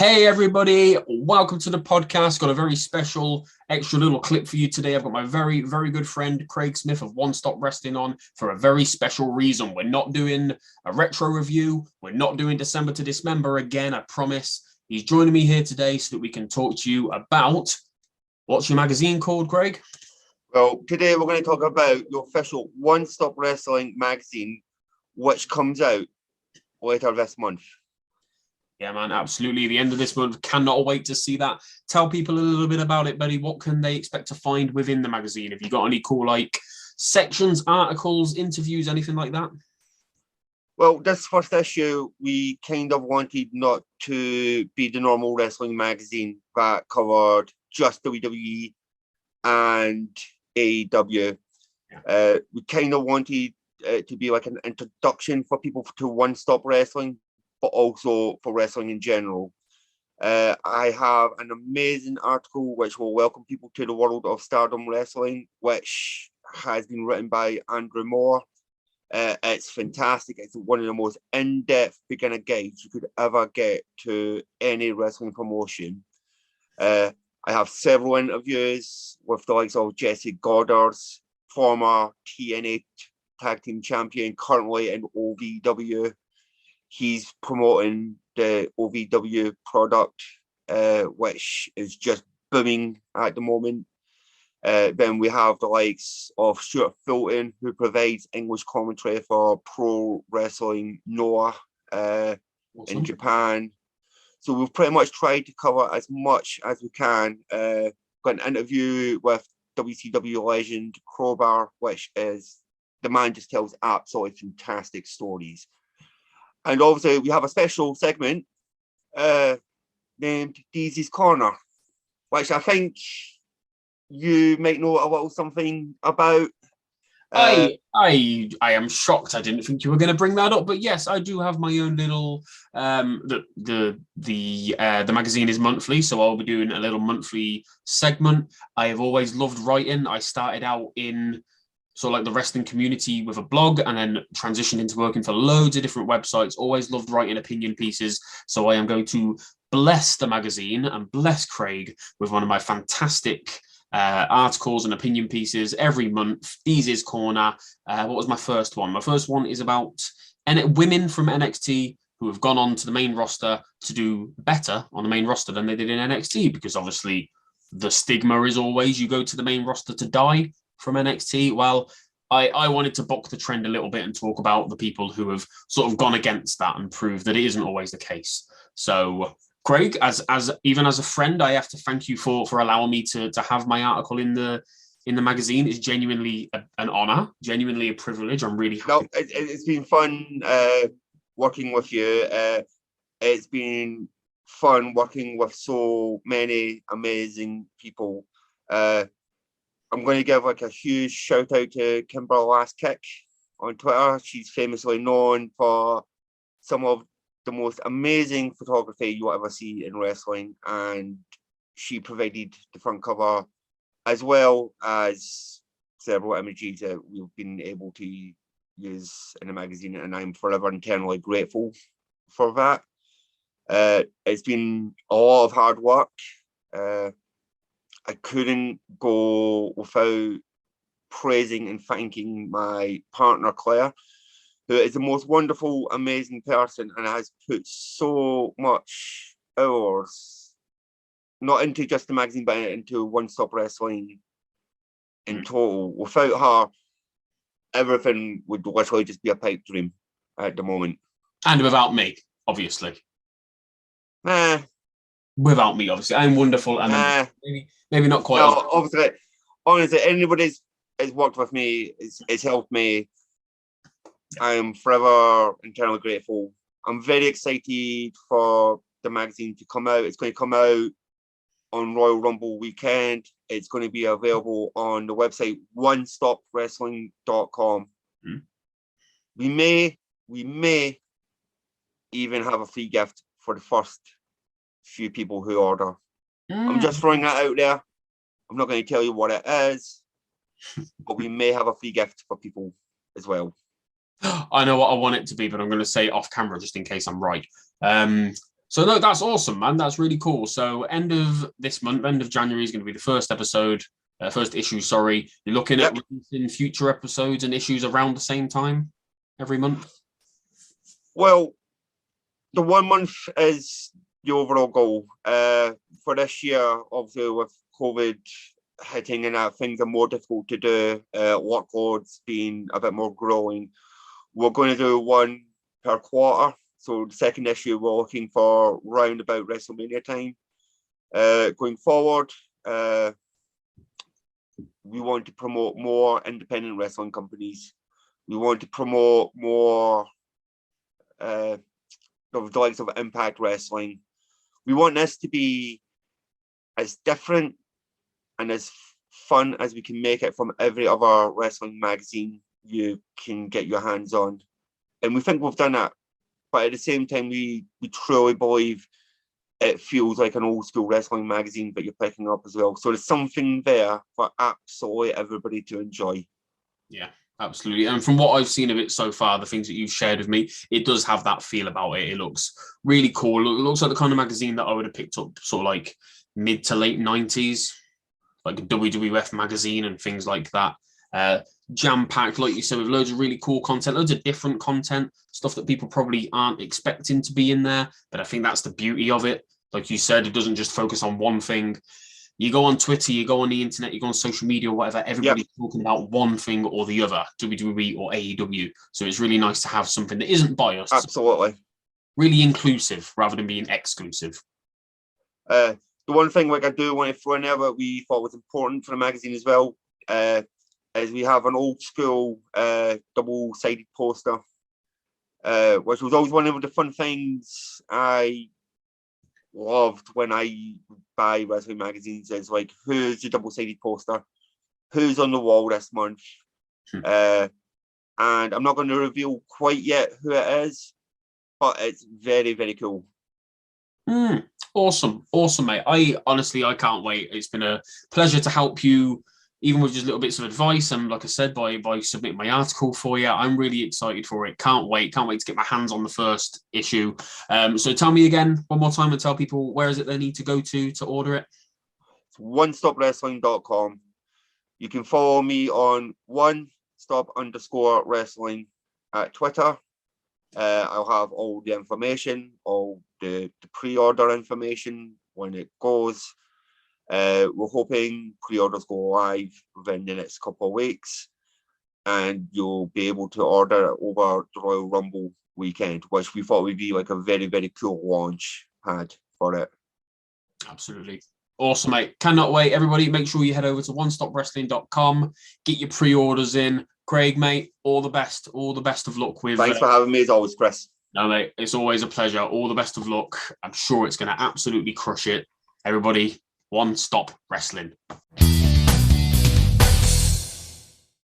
Hey everybody, welcome to the podcast. Got a very special extra little clip for you today. I've got my very, very good friend Craig Smith of One Stop Wrestling on for a very special reason. We're not doing a retro review. We're not doing December to Dismember again, I promise. He's joining me here today so that we can talk to you about, what's your magazine called, Craig? Well, today we're going to talk about the official One Stop Wrestling magazine, which comes out later this month. Yeah, man, absolutely. The end of this month. Cannot wait to see that. Tell people a little bit about it, buddy. What can they expect to find within the magazine? Have you got any cool, sections, articles, interviews, anything like that? Well, this first issue, we kind of wanted not to be the normal wrestling magazine that covered just WWE and AEW. We kind of wanted it to be like an introduction for people to One Stop Wrestling, but also for wrestling in general. I have an amazing article which will welcome people to the world of Stardom Wrestling, which has been written by Andrew Moore. It's fantastic. It's one of the most in-depth beginner guides you could ever get to any wrestling promotion. I have several interviews with the likes of Jesse Goddard, former TNA Tag Team Champion, currently in OVW. He's promoting the OVW product, which is just booming at the moment. Then we have the likes of Stuart Fulton, who provides English commentary for Pro Wrestling Noah in Japan. So we've pretty much tried to cover as much as we can. Got an interview with WCW legend Crowbar, which is, the man just tells absolutely fantastic stories. And obviously, we have a special segment named Deezy's Corner, which I think you might know a little something about. I am shocked. I didn't think you were going to bring that up, but yes, I do have my own little. The magazine is monthly, so I'll be doing a little monthly segment. I have always loved writing. I started out in the wrestling community with a blog and then transitioned into working for loads of different websites. Always loved writing opinion pieces. So I am going to bless the magazine and bless Craig with one of my fantastic articles and opinion pieces every month. Deezy's Corner. What was my first one? My first one is about women from NXT who have gone on to the main roster to do better on the main roster than they did in NXT, because obviously the stigma is always you go to the main roster to die from NXT. Well, I wanted to buck the trend a little bit and talk about the people who have sort of gone against that and prove that it isn't always the case. So, Craig, as even as a friend, I have to thank you for allowing me to have my article in the magazine. It's genuinely an honor, genuinely a privilege. I'm really happy. No, it's been fun working with you. It's been fun working with so many amazing people. I'm going to give a huge shout out to Kimber Last Kick on Twitter. She's famously known for some of the most amazing photography you'll ever see in wrestling, and she provided the front cover as well as several images that we've been able to use in the magazine, and I'm forever eternally grateful for that. It's been a lot of hard work. I couldn't go without praising and thanking my partner, Claire, who is the most wonderful, amazing person and has put so much hours, not into just the magazine, but into One Stop Wrestling in total. Without her, everything would literally just be a pipe dream at the moment. And without me, obviously. Without me, obviously. I'm wonderful. And maybe not quite. No, obviously, honestly, anybody has worked with me, it's helped me. I am forever eternally grateful. I'm very excited for the magazine to come out. It's going to come out on Royal Rumble weekend. It's going to be available on the website onestopwrestling.com. We may even have a free gift for the first few people who order. I'm just throwing that out there. I'm not going to tell you what it is, but we may have a free gift for people as well. I know what I want it to be, but I'm going to say it off camera just in case I'm right. So no, that's awesome, man. That's really cool. So end of this month, end of January is going to be the first episode, first issue. Sorry, you're looking at releasing future episodes and issues around the same time every month. Well, the 1 month is the overall goal. For this year, obviously with COVID hitting and that, things are more difficult to do. Workloads being a bit more growing. We're going to do one per quarter. So the second issue, we're looking for round about WrestleMania time. Going forward, we want to promote more independent wrestling companies. We want to promote more of the likes of Impact Wrestling. We want this to be as different and as fun as we can make it from every other wrestling magazine you can get your hands on. And we think we've done that. But at the same time, we truly believe it feels like an old school wrestling magazine that you're picking up as well. So there's something there for absolutely everybody to enjoy. Yeah, absolutely. And from what I've seen of it so far, the things that you've shared with me, it does have that feel about it. It looks really cool. It looks like the kind of magazine that I would have picked up sort of like mid to late 90s, like a WWF magazine and things like that. Jam-packed, like you said, with loads of really cool content, loads of different content, stuff that people probably aren't expecting to be in there. But I think that's the beauty of it. Like you said, it doesn't just focus on one thing. You go on Twitter, you go on the internet, you go on social media or whatever, everybody's talking about one thing or the other, WWE or AEW. So it's really nice to have something that isn't biased. Absolutely. Really inclusive rather than being exclusive. The one thing like I do want to throw in there that we thought was important for the magazine as well, is we have an old school double-sided poster, which was always one of the fun things I loved when I buy wrestling magazines. Is like, who's the double-sided poster? Who's on the wall this month? And I'm not going to reveal quite yet who it is, but it's very, very cool. Awesome, mate. I can't wait. It's been a pleasure to help you, even with just little bits of advice. And like I said, by submitting my article for you, I'm really excited for it. Can't wait to get my hands on the first issue. So tell me again one more time and tell people where is it they need to go to order it. It's onestopwrestling.com. You can follow me on onestop_wrestling at Twitter. I'll have all the information, all the pre-order information when it goes. We're hoping pre-orders go live within the next couple of weeks, and you'll be able to order over the Royal Rumble weekend, which we thought would be like a very, very cool launch pad for it. Absolutely. Awesome, mate. Cannot wait. Everybody, make sure you head over to onestopwrestling.com, get your pre-orders in. Craig, mate, all the best. All the best of luck with... Thanks for having me as always, Chris. No, mate, it's always a pleasure. All the best of luck. I'm sure it's going to absolutely crush it. Everybody, One Stop Wrestling.